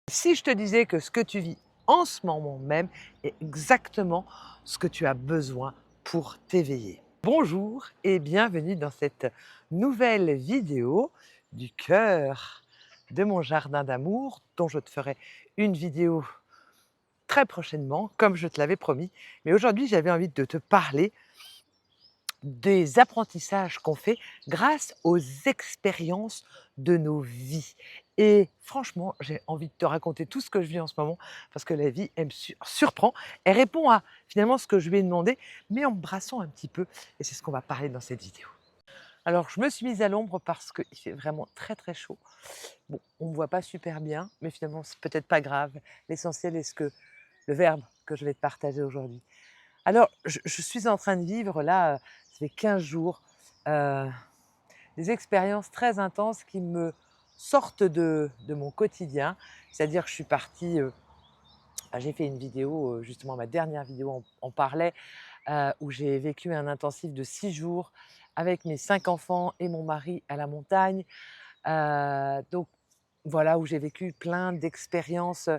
Si je te disais que ce que tu vis en ce moment même est exactement ce que tu as besoin pour t'éveiller. Bonjour et bienvenue dans cette nouvelle vidéo du cœur de mon jardin d'amour dont je te ferai une vidéo très prochainement comme je te l'avais promis. Mais aujourd'hui j'avais envie de te parler des apprentissages qu'on fait grâce aux expériences de nos vies. Et franchement, j'ai envie de te raconter tout ce que je vis en ce moment parce que la vie, elle me surprend. Elle répond à finalement ce que je lui ai demandé, mais en me brassant un petit peu. Et c'est ce qu'on va parler dans cette vidéo. Alors, je me suis mise à l'ombre parce qu'il fait vraiment très très chaud. Bon, on ne me voit pas super bien, mais finalement, c'est peut-être pas grave. L'essentiel est le verbe que je vais te partager aujourd'hui. Alors, je suis en train de vivre là, ça fait 15 jours, heu, des expériences très intenses qui me sortent de mon quotidien. C'est-à-dire que je suis partie, j'ai fait une vidéo, justement ma dernière vidéo en parlait, où j'ai vécu un intensif de 6 jours avec mes 5 enfants et mon mari à la montagne. Donc voilà, où j'ai vécu plein d'expériences,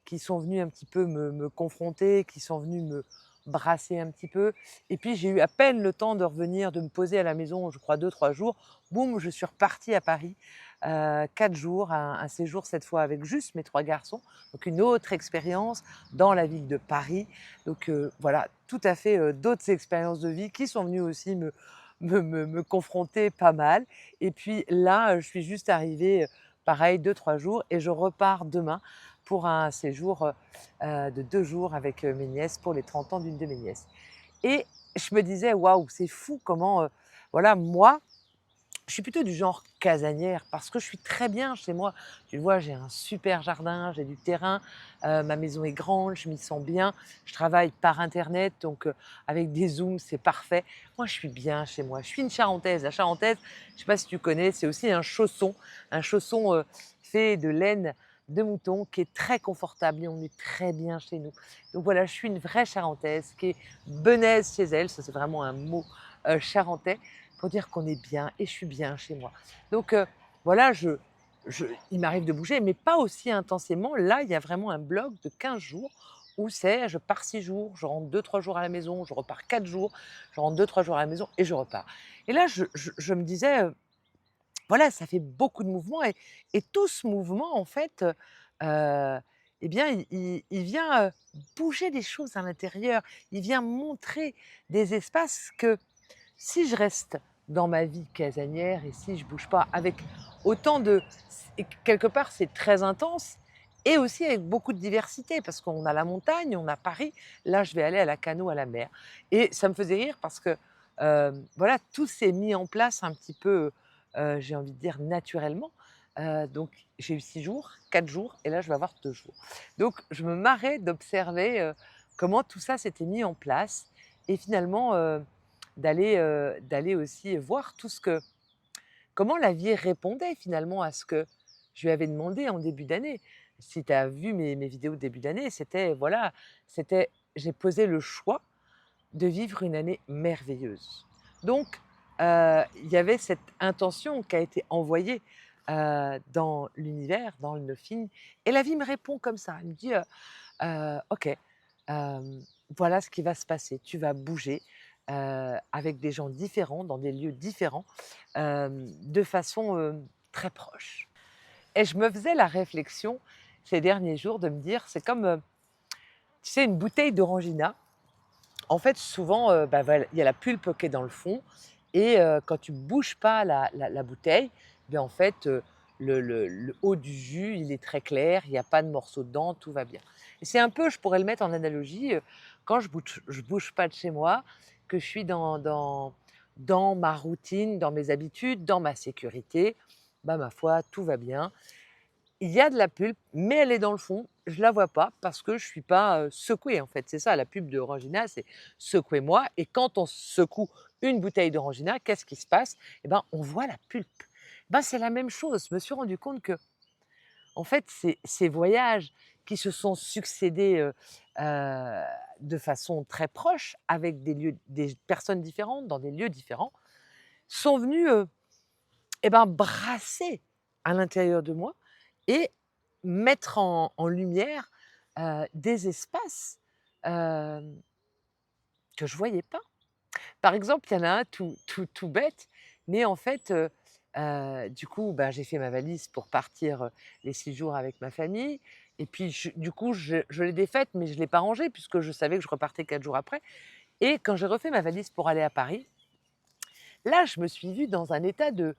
qui sont venues un petit peu me confronter, qui sont venues me brasser un petit peu et puis j'ai eu à peine le temps de revenir, de me poser à la maison, je crois 2 3 jours. Boum, je suis repartie à Paris, 4 jours, un séjour cette fois avec juste mes 3 garçons, donc une autre expérience dans la ville de Paris. Donc voilà, tout à fait, d'autres expériences de vie qui sont venues aussi me confronter pas mal et puis là, je suis juste arrivée, pareil 2 3 jours et je repars demain pour un séjour, de 2 jours avec, mes nièces pour les 30 ans d'une de mes nièces et je me disais: «Waouh, c'est fou comment, voilà moi, je suis plutôt du genre casanière parce que je suis très bien chez moi. Tu le vois, j'ai un super jardin, j'ai du terrain, ma maison est grande, je m'y sens bien. Je travaille par internet, donc avec des Zooms, c'est parfait. Moi, je suis bien chez moi. Je suis une Charentaise. La Charentaise, je ne sais pas si tu connais, c'est aussi un chausson fait de laine de mouton qui est très confortable et on est très bien chez nous. Donc voilà, je suis une vraie Charentaise qui est benaise chez elle. Ça, c'est vraiment un mot charentais pour dire qu'on est bien et je suis bien chez moi. Donc voilà, il m'arrive de bouger, mais pas aussi intensément. Là, il y a vraiment un bloc de 15 jours où c'est je pars 6 jours, je rentre 2 3 jours à la maison, je repars 4 jours, je rentre 2 3 jours à la maison et je repars. Et là, je me disais, voilà, ça fait beaucoup de mouvements et tout ce mouvement, en fait, eh bien, il vient bouger des choses à l'intérieur. Il vient montrer des espaces que si je reste dans ma vie casanière et si je bouge pas avec autant de et quelque part, c'est très intense et aussi avec beaucoup de diversité parce qu'on a la montagne, on a Paris. Là, je vais aller à la cano à la mer et ça me faisait rire parce que, voilà, tout s'est mis en place un petit peu, j'ai envie de dire naturellement. Donc j'ai eu 6 jours, 4 jours et là, je vais avoir 2 jours. Donc je me marrais d'observer, comment tout ça s'était mis en place et finalement, d'aller aussi voir tout ce que comment la vie répondait finalement à ce que je lui avais demandé en début d'année. Si tu as vu mes vidéos de début d'année, c'était voilà, c'était j'ai posé le choix de vivre une année merveilleuse. Donc, il y avait cette intention qui a été envoyée, dans l'univers, dans le film et la vie me répond comme ça. Elle me dit, «OK, voilà ce qui va se passer. Tu vas bouger, avec des gens différents, dans des lieux différents, de façon, très proche» et je me faisais la réflexion ces derniers jours de me dire, c'est comme, tu sais, une bouteille d'orangina. En fait, souvent, bah, voilà, il y a la pulpe qui est dans le fond et quand tu bouges pas la bouteille, beh, en fait, le haut du jus, il est très clair, il y a pas de morceaux dedans, tout va bien et c'est un peu je pourrais le mettre en analogie, quand je bouge pas de chez moi, que je suis dans ma routine, dans mes habitudes, dans ma sécurité, bah, ma foi, tout va bien. Il y a de la pulpe, mais elle est dans le fond. Je la vois pas parce que je suis pas, secouée, en fait. C'est ça la pub d'Orangina, c'est: «Secouez-moi» et quand on secoue une bouteille d'Orangina, qu'est-ce qui se passe? Eh ben, on voit la pulpe. Ben, c'est la même chose. Je me suis rendu compte que, en fait, ces voyages qui se sont succédés, de façon très proche avec des personnes différentes, dans des lieux différents, sont venus, et ben, brasser à l'intérieur de moi et mettre en lumière, des espaces, hem, que je voyais pas. Par exemple, il y en a un tout bête, mais en fait, du coup, ben, j'ai fait ma valise pour partir, les 6 jours avec ma famille et puis du coup, je l'ai défaite, mais je ne l'ai pas rangée puisque je savais que je repartais 4 jours après et quand j'ai refait ma valise pour aller à Paris, là, je me suis vue dans un état de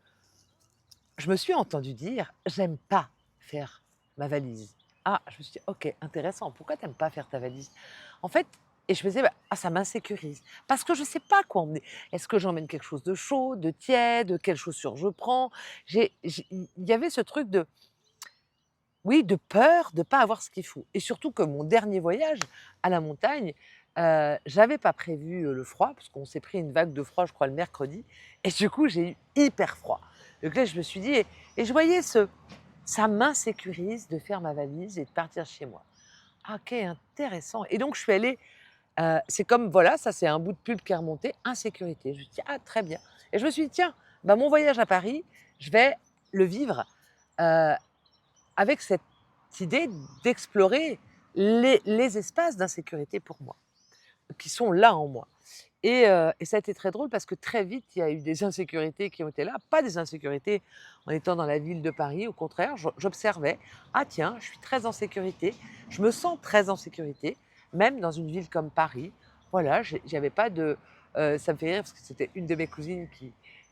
je me suis entendue dire: «J'aime pas faire ma valise». Ah, je me suis dit: «OK, intéressant, pourquoi tu aimes pas faire ta valise?» En fait et je me disais: «Bah, ah ça m'insécurise» parce que je sais pas quoi emmener. Est-ce que j'emmène quelque chose de chaud, de tiède? Quelles chaussures je prends? Il y avait ce truc de oui, de peur de pas avoir ce qu'il faut et surtout que mon dernier voyage à la montagne, j'avais pas prévu, le froid parce qu'on s'est pris une vague de froid, je crois, le mercredi et du coup, j'ai eu hyper froid. Donc là, je me suis dit et je voyais ça m'insécurise de faire ma valise et de partir chez moi. Ah OK, intéressant et donc je suis allée, c'est comme voilà, ça c'est un bout de pub qui est remonté, insécurité. Je me suis dit: «Ah très bien» et je me suis dit: «Tiens, bah, mon voyage à Paris, je vais le vivre, heu, avec cette idée d'explorer les espaces d'insécurité pour moi, qui sont là en moi» et ça a été très drôle parce que très vite, il y a eu des insécurités qui ont été là. Pas des insécurités en étant dans la ville de Paris, au contraire, j'observais: «Ah tiens, je suis très en sécurité, je me sens très en sécurité», même dans une ville comme Paris. Voilà, j'avais pas de ça me fait rire parce que c'était une de mes cousines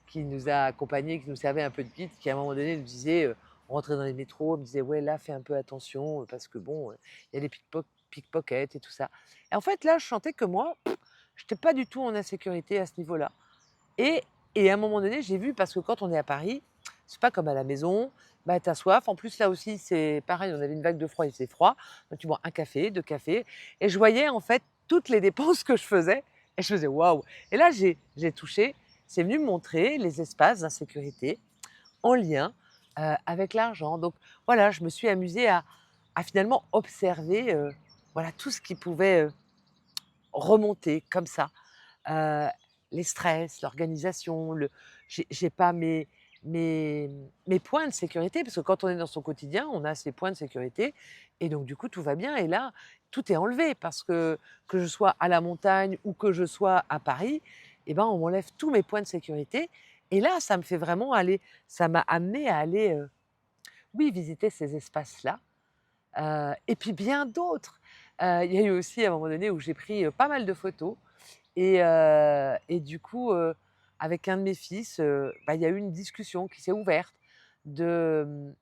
qui nous a accompagnés, qui nous servait un peu de guide, qui à un moment donné nous disait, on rentrait dans les métros, elle me disait: «Ouais, là, fais un peu attention, parce que bon, il y a des pickpockets et tout ça» et en fait, là, je sentais que moi, j'étais pas du tout en insécurité à ce niveau-là et à un moment donné, j'ai vu parce que quand on est à Paris, c'est pas comme à la maison, bah, tu as soif. En plus, là aussi, c'est pareil, on avait une vague de froid, il faisait froid, donc tu bois un café, 2 cafés et je voyais en fait toutes les dépenses que je faisais et je faisais: «Waouh» et là, j'ai touché, c'est venu me montrer les espaces d'insécurité en lien, avec l'argent. Donc voilà, je me suis amusée à finalement observer, voilà, tout ce qui pouvait, remonter comme ça. Heu, les stress, l'organisation, j'ai pas mes points de sécurité parce que quand on est dans son quotidien, on a ses points de sécurité et donc du coup tout va bien et là, tout est enlevé parce que je sois à la montagne ou que je sois à Paris et ben, on m'enlève tous mes points de sécurité et là, ça me fait vraiment aller ça m'a amené à aller, oui, visiter ces espaces-là, et puis bien d'autres. Il y a eu aussi à un moment donné où j'ai pris, pas mal de photos et du coup, avec un de mes fils, bah, il y a eu une discussion qui s'est ouverte de,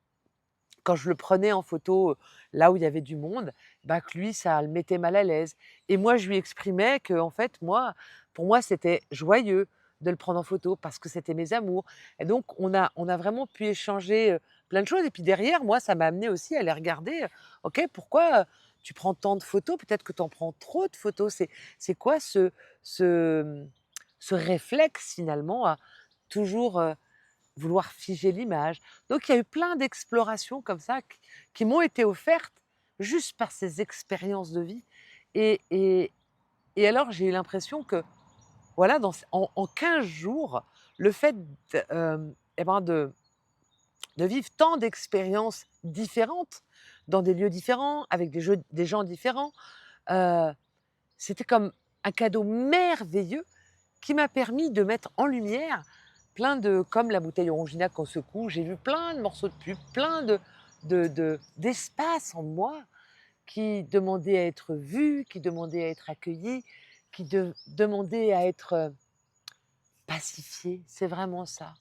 quand je le prenais en photo, là où il y avait du monde, bah, que lui ça le mettait mal à l'aise et moi je lui exprimais que en fait moi, pour moi c'était joyeux de le prendre en photo parce que c'était mes amours et donc on a vraiment pu échanger, plein de choses et puis derrière moi ça m'a amené aussi à aller regarder, OK pourquoi, tu prends tant de photos? Peut-être que tu en prends trop de photos. C'est quoi ce, ce réflexe finalement à toujours, vouloir figer l'image. Donc il y a eu plein d'explorations comme ça qui m'ont été offertes juste par ces expériences de vie et et et alors j'ai eu l'impression que voilà en 15 jours, le fait et ben de vivre tant d'expériences différentes, dans des lieux différents, avec des gens différents, heu, c'était comme un cadeau merveilleux qui m'a permis de mettre en lumière plein de comme la bouteille Orangina qu'on secoue, j'ai vu plein de morceaux de pub, plein d'espaces en moi qui demandaient à être vus, qui demandaient à être accueillis, qui demandaient à être, pacifiés. C'est vraiment ça.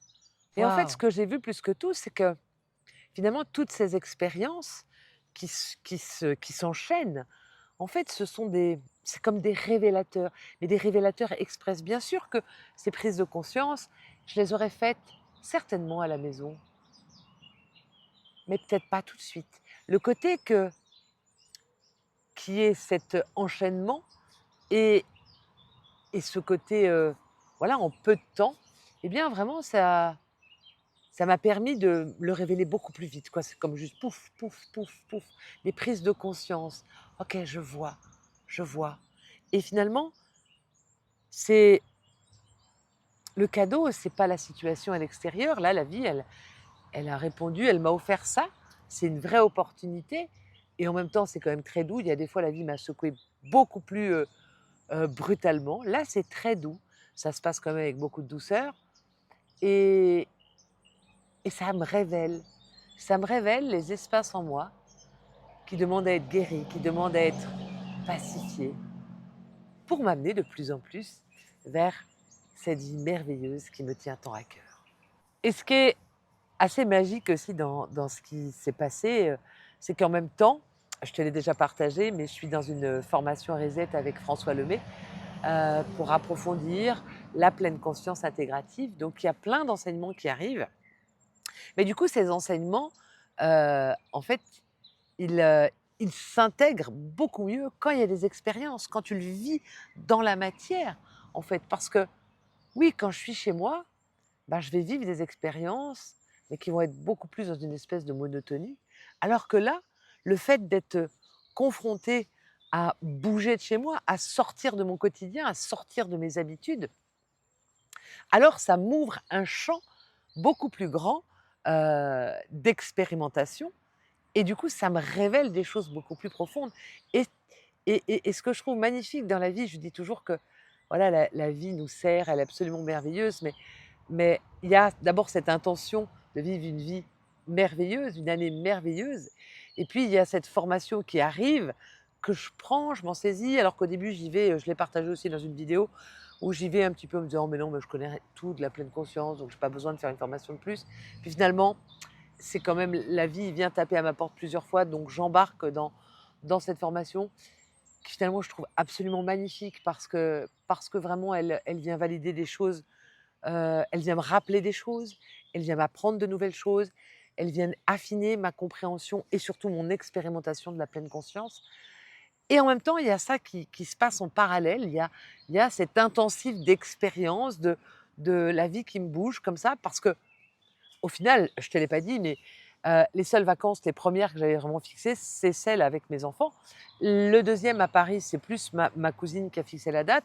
Et en fait, ce Waouh! que j'ai vu plus que tout, c'est que finalement toutes ces expériences qui s'enchaînent, en fait, ce sont des c'est comme des révélateurs, mais des révélateurs express. Bien sûr que ces prises de conscience, je les aurais faites certainement à la maison, mais peut-être pas tout de suite. Le côté que qui est cet enchaînement et ce côté, voilà, en peu de temps, eh bien, vraiment, ça m'a permis de le révéler beaucoup plus vite, quoi. C'est comme juste pouf, pouf, pouf, pouf, des prises de conscience. OK, je vois et finalement, c'est le cadeau, c'est pas la situation à l'extérieur. Là, la vie, elle a répondu, elle m'a offert ça. c'est une vraie opportunité et en même temps, c'est quand même très doux. Il y a des fois, la vie m'a secouée beaucoup plus, brutalement. Là, c'est très doux. Ça se passe quand même avec beaucoup de douceur et ça me révèle. Ça me révèle les espaces en moi qui demandent à être guéris, qui demandent à être pacifiés, pour m'amener de plus en plus vers cette vie merveilleuse qui me tient tant à cœur. Et ce qui est assez magique aussi dans ce qui s'est passé, c'est qu'en même temps, je te l'ai déjà partagé, mais je suis dans une formation Reset avec François Lemay pour approfondir la pleine conscience intégrative. Donc il y a plein d'enseignements qui arrivent. Mais du coup, ces enseignements, en fait, ils, ils s'intègrent beaucoup mieux quand il y a des expériences, quand tu le vis dans la matière, en fait. Parce que oui, quand je suis chez moi, ben, je vais vivre des expériences, mais qui vont être beaucoup plus dans une espèce de monotonie. Alors que là, le fait d'être confronté à bouger de chez moi, à sortir de mon quotidien, à sortir de mes habitudes, alors ça m'ouvre un champ beaucoup plus grand d'expérimentation et du coup, ça me révèle des choses beaucoup plus profondes et ce que je trouve magnifique dans la vie, je dis toujours que voilà, la vie nous sert, elle est absolument merveilleuse, mais il y a d'abord cette intention de vivre une vie merveilleuse, une année merveilleuse et puis il y a cette formation qui arrive, que je prends, je m'en saisis alors qu'au début j'y vais, je l'ai partagé aussi dans une vidéo, où j'y vais un petit peu en me disant: «Mais non, mais je connais tout de la pleine conscience, donc j'ai pas besoin de faire une formation de plus». Puis finalement, c'est quand même la vie vient taper à ma porte plusieurs fois, donc j'embarque dans cette formation qui finalement je trouve absolument magnifique parce que vraiment elle vient valider des choses, elle vient me rappeler des choses, elle vient m'apprendre de nouvelles choses, elle vient affiner ma compréhension et surtout mon expérimentation de la pleine conscience et en même temps, il y a ça qui se passe en parallèle, il y a cet intensif d'expérience de la vie qui me bouge comme ça parce que au final, je ne te l'ai pas dit, mais les seules vacances, les premières que j'avais vraiment fixées, c'est celles avec mes enfants. Le deuxième à Paris, c'est plus ma cousine qui a fixé la date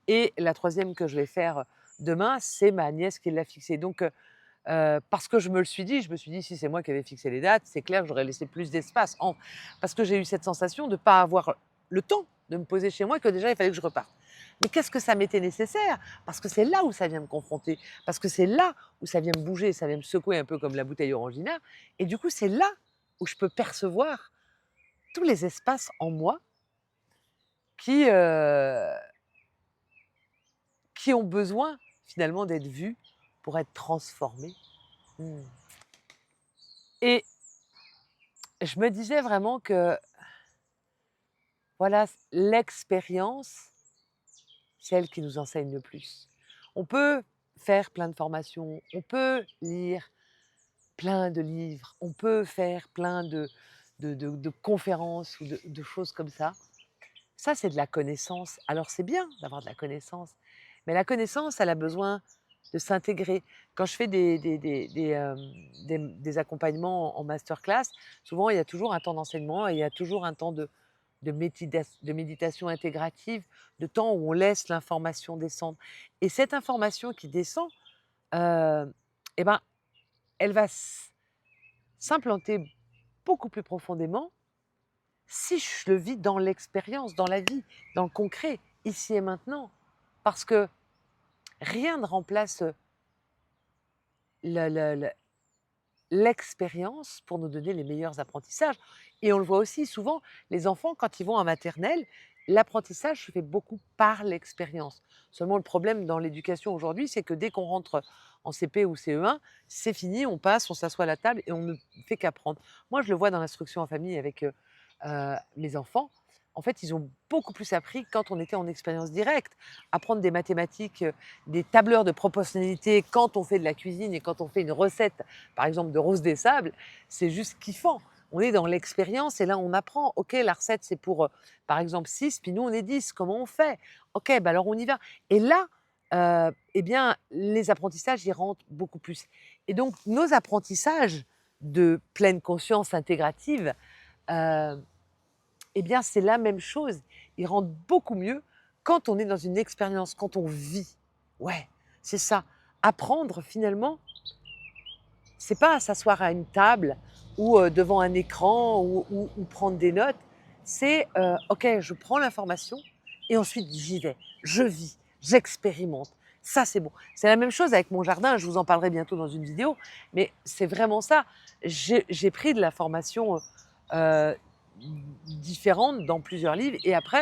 et la troisième que je vais faire demain, c'est ma nièce qui l'a fixée. Donc parce que je me suis dit: «Si c'est moi qui avais fixé les dates, c'est clair que j'aurais laissé plus d'espace en» parce que j'ai eu cette sensation de ne pas avoir le temps de me poser chez moi et que déjà il fallait que je reparte. Mais qu'est-ce que ça m'était nécessaire? Parce que c'est là où ça vient me confronter, parce que c'est là où ça vient me bouger, ça vient me secouer un peu comme la bouteille Orangina et du coup, c'est là où je peux percevoir tous les espaces en moi qui, heu, qui ont besoin finalement d'être vus pour être transformés. Mmh. Et je me disais vraiment que, voilà, l'expérience, c'est elle qui nous enseigne le plus. On peut faire plein de formations, on peut lire plein de livres, on peut faire plein de conférences ou de choses comme ça. Ça, c'est de la connaissance. Alors c'est bien d'avoir de la connaissance, mais la connaissance, elle a besoin de s'intégrer. Quand je fais des accompagnements en masterclass, souvent il y a toujours un temps d'enseignement et il y a toujours un temps de méditation intégrative, de temps où on laisse l'information descendre. Et cette information qui descend, eh ben, elle va s'implanter beaucoup plus profondément si je le vis dans l'expérience, dans la vie, dans le concret, ici et maintenant. Parce que rien ne remplace le- le- le- l'expérience pour nous donner les meilleurs apprentissages. Et on le voit aussi souvent, les enfants, quand ils vont en maternelle, l'apprentissage se fait beaucoup par l'expérience. Seulement, le problème dans l'éducation aujourd'hui, c'est que dès qu'on rentre en CP ou CE1, c'est fini, on passe, on s'assoit à la table et on ne fait qu'apprendre. Moi, je le vois dans l'instruction en famille avec mes enfants. En fait, ils ont beaucoup plus appris quand on était en expérience directe. Apprendre des mathématiques, des tableurs de proportionnalité quand on fait de la cuisine et quand on fait une recette, par exemple de rose des sables, c'est juste kiffant. On est dans l'expérience et là on apprend. Ok, la recette c'est pour par exemple 6, puis nous on est 10. Comment on fait? Ok, bah alors on y va. Et là, eh bien, les apprentissages y rentrent beaucoup plus. Et donc nos apprentissages de pleine conscience intégrative, euh, eh bien c'est la même chose. Ils rentrent beaucoup mieux quand on est dans une expérience, quand on vit. Ouais, c'est ça. Apprendre finalement c'est pas s'asseoir à une table ou devant un écran ou prendre des notes. C'est OK, je prends l'information et ensuite j'y vais. Je vis, j'expérimente. Ça, c'est bon. C'est la même chose avec mon jardin. Je vous en parlerai bientôt dans une vidéo, mais c'est vraiment ça. J'ai pris de la formation euh, différente dans plusieurs livres et après,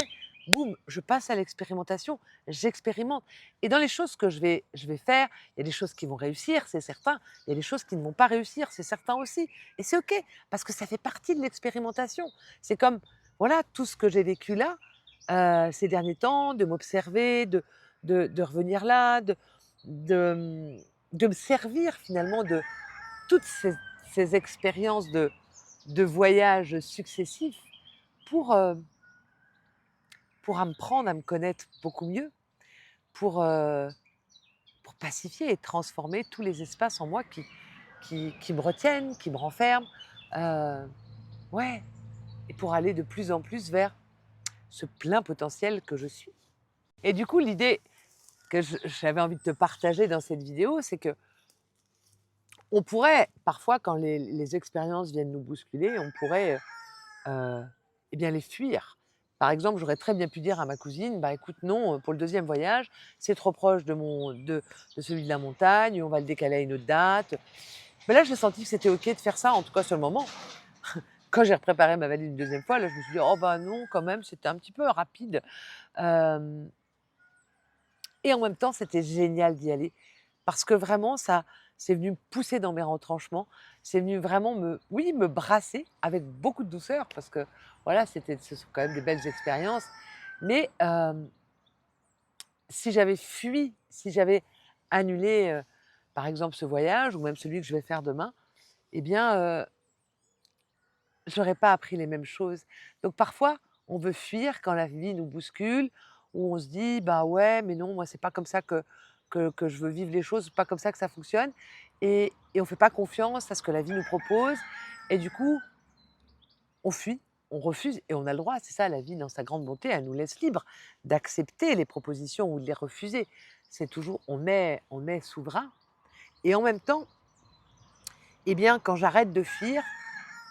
boum, je passe à l'expérimentation. J'expérimente. Et dans les choses que je vais faire, il y a des choses qui vont réussir, c'est certain. Il y a des choses qui ne vont pas réussir, c'est certain aussi. Et c'est OK, parce que ça fait partie de l'expérimentation. C'est comme, voilà, tout ce que j'ai vécu là, ces derniers temps, de m'observer, de revenir là, de, de me servir finalement de toutes ces expériences de voyages successifs pour, pour apprendre à me connaître beaucoup mieux, pour, euh, pour pacifier et transformer tous les espaces en moi qui me retiennent, qui me renferment. Euh, ouais, et pour aller de plus en plus vers ce plein potentiel que je suis. Et du coup, l'idée que j'avais envie de te partager dans cette vidéo, c'est que on pourrait, parfois, quand les expériences viennent nous bousculer, on pourrait eh bien, les fuir. Par exemple, j'aurais très bien pu dire à ma cousine, bah écoute, non, pour le deuxième voyage, c'est trop proche de celui de la montagne, on va le décaler à une autre date. Mais là, j'ai senti que c'était OK de faire ça, en tout cas sur le moment. Quand j'ai préparé ma valise une deuxième fois, là, je me suis dit, oh bah non, quand même, c'était un petit peu rapide. Euh, et en même temps, c'était génial d'y aller. Parce que vraiment, ça, c'est venu me pousser dans mes retranchements. C'est venu vraiment oui, me brasser avec beaucoup de douceur. Parce que, voilà, ce sont quand même des belles expériences. Mais si j'avais fui, si j'avais annulé, par exemple, ce voyage, ou même celui que je vais faire demain, eh bien, j'aurais pas appris les mêmes choses. Donc parfois, on veut fuir quand la vie nous bouscule, où on se dit: «Bah ouais, mais non, moi c'est pas comme ça que je veux vivre les choses, c'est pas comme ça que ça fonctionne» et on fait pas confiance à ce que la vie nous propose et du coup, on fuit, on refuse et on a le droit, c'est ça la vie dans sa grande bonté, elle nous laisse libre d'accepter les propositions ou de les refuser. C'est toujours on est souverain et en même temps, eh bien, quand j'arrête de fuir,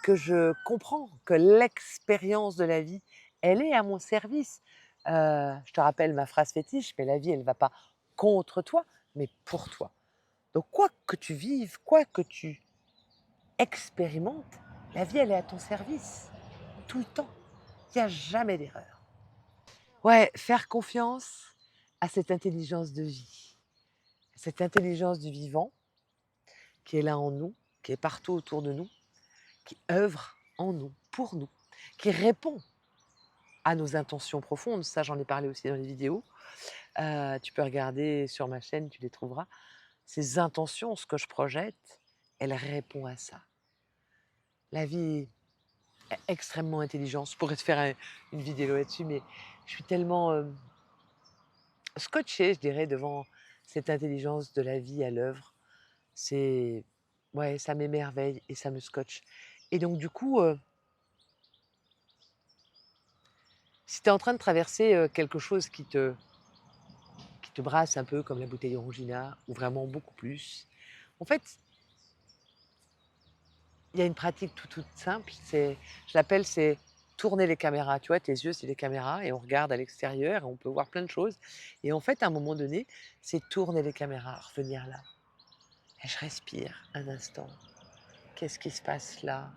que je comprends que l'expérience de la vie, elle est à mon service. Je te rappelle ma phrase fétiche, mais la vie, elle ne va pas contre toi, mais pour toi. Donc quoi que tu vives, quoi que tu expérimentes, la vie, elle est à ton service, tout le temps. Il n'y a jamais d'erreur. Ouais, faire confiance à cette intelligence de vie, cette intelligence du vivant qui est là en nous, qui est partout autour de nous, qui œuvre en nous, pour nous, qui répond à nos intentions profondes. Ça, j'en ai parlé aussi dans les vidéos. Tu peux regarder sur ma chaîne, tu les trouveras. Ces intentions, ce que je projette, elle répond à ça. La vie est extrêmement intelligente. Je pourrais te faire une vidéo là-dessus, mais je suis tellement scotchée, je dirais, devant cette intelligence de la vie à l'œuvre. C'est, ouais, ça m'émerveille et ça me scotche. Et donc, du coup, si tu es en train de traverser quelque chose qui te brasse un peu comme la bouteille Orangina, ou vraiment beaucoup plus. En fait, il y a une pratique toute simple, je l'appelle, c'est tourner les caméras. Tu vois, tes yeux, c'est les caméras, et on regarde à l'extérieur, et on peut voir plein de choses. Et en fait, à un moment donné, c'est tourner les caméras, revenir là. Et je respire un instant. Qu'est-ce qui se passe là?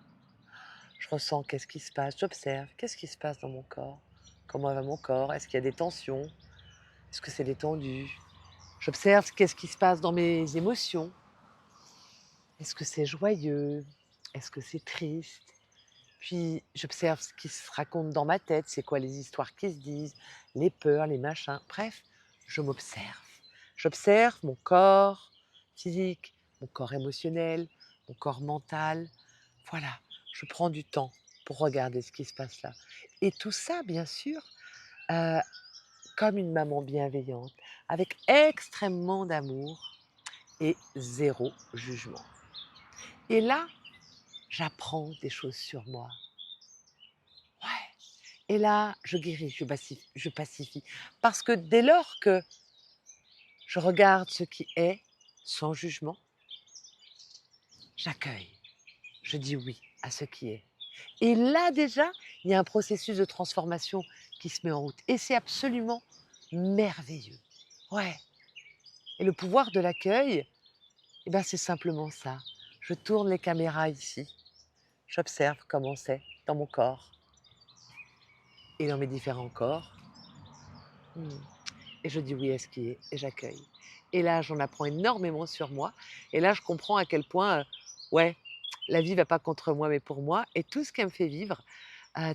Je ressens qu'est-ce qui se passe, j'observe, qu'est-ce qui se passe dans mon corps? Comment va mon corps? Est-ce qu'il y a des tensions? Est-ce que c'est détendu? J'observe qu'est-ce qui se passe dans mes émotions. Est-ce que c'est joyeux? Est-ce que c'est triste? Puis j'observe ce qui se raconte dans ma tête, c'est quoi les histoires qui se disent, les peurs, les machins. Bref, je m'observe. J'observe mon corps physique, mon corps émotionnel, mon corps mental. Voilà, je prends du temps pour regarder ce qui se passe là. Et tout ça, bien sûr, heu, comme une maman bienveillante, avec extrêmement d'amour et zéro jugement. Et là, j'apprends des choses sur moi. Ouais. Et là, je guéris, je pacifie. Parce que dès lors que je regarde ce qui est, sans jugement, j'accueille, je dis oui à ce qui est. Et là déjà, il y a un processus de transformation qui se met en route. Et c'est absolument merveilleux. Ouais. Et le pouvoir de l'accueil, eh ben, c'est simplement ça. Je tourne les caméras ici. J'observe comment c'est dans mon corps et dans mes différents corps. Hmm. Et je dis oui à ce qui est et j'accueille. Et là, j'en apprends énormément sur moi. Et là, je comprends à quel point, ouais, la vie va pas contre moi, mais pour moi. Et tout ce qu'elle me fait vivre,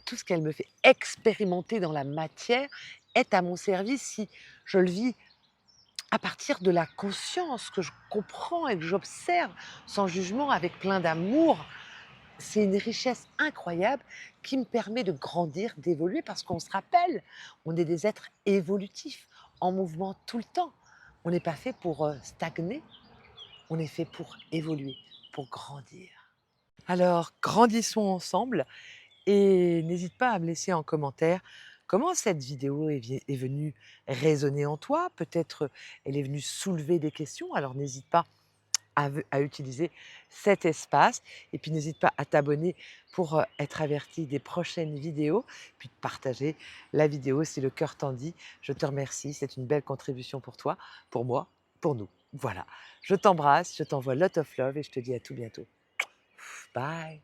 tout ce qu'elle me fait expérimenter dans la matière est à mon service si je le vis à partir de la conscience, que je comprends et que j'observe sans jugement, avec plein d'amour. C'est une richesse incroyable qui me permet de grandir, d'évoluer, parce qu'on se rappelle, on est des êtres évolutifs, en mouvement tout le temps. On n'est pas fait pour stagner, on est fait pour évoluer, pour grandir. Alors, grandissons ensemble et n'hésite pas à me laisser en commentaire comment cette vidéo est venue résonner en toi. Peut-être elle est venue soulever des questions, alors n'hésite pas à utiliser cet espace. Et puis n'hésite pas à t'abonner pour être averti des prochaines vidéos, puis de partager la vidéo si le cœur t'en dit. Je te remercie, c'est une belle contribution pour toi, pour moi, pour nous. Voilà, je t'embrasse, je t'envoie lot of love et je te dis à tout bientôt. Bye.